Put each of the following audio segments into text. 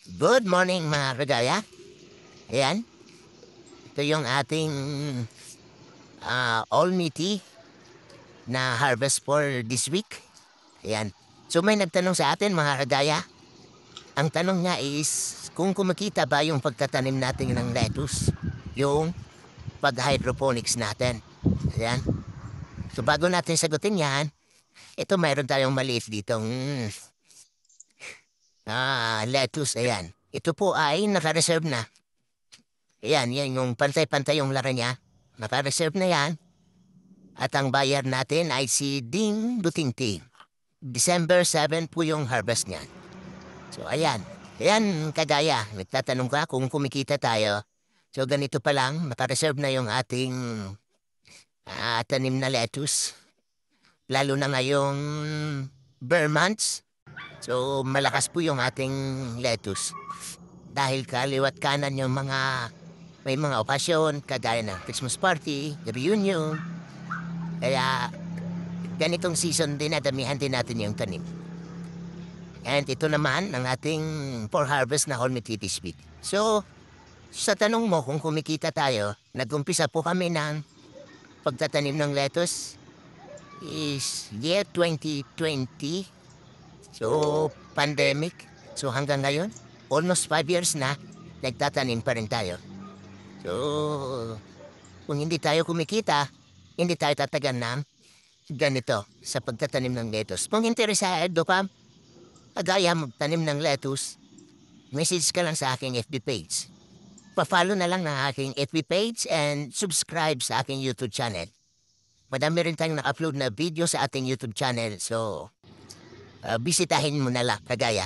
Good morning mga kagaya. Ayan, ito yung ating all meaty na harvest for this week. Ayan. So may nagtanong sa atin mga kagaya. Ang tanong niya is kung kumikita ba yung pagtatanim natin ng lettuce, yung pag-hydroponics natin. Ayan. So bago natin sagutin yan, ito mayroon tayong maliit ditong lettuce. Ayan. Ito po ay naka-reserve na. Ayan, yan yung pantay-pantay yung laro niya. Naka-reserve na yan. At ang bayar natin ay si Ding Dutingting. December 7 po yung harvest niyan. So ayan. Ayan, kagaya. Nagtatanong ka kung kumikita tayo. So ganito pa lang, naka-reserve na yung ating tanim na lettuce. Lalo na ngayong bare months. So malakas po yung ating lettuce. Dahil kaliwat kanan yung may mga okasyon, kagaya ng Christmas party, reunion. Kaya ganitong season din nadamihan din natin yung tanim. And ito naman ang ating for harvest na Hormetiti Speed. So, sa tanong mo kung kumikita tayo, nag-umpisa po kami ng pagtatanim ng lettuce is year 2020. So, pandemic. So, hanggang ngayon, almost 5 years na, nagtatanim pa rin tayo. So, kung hindi tayo kumikita, hindi tayo tatagan ng ganito sa pagtatanim ng lettuce. Kung interesado ka, kagaya magtanim ng lettuce, message ka lang sa aking FB page. Pa-follow na lang ng aking FB page and subscribe sa aking YouTube channel. Madami rin tayong na-upload na video sa ating YouTube channel, so bisitahin mo na lang, kagaya.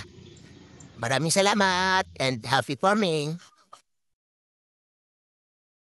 Maraming salamat and happy farming!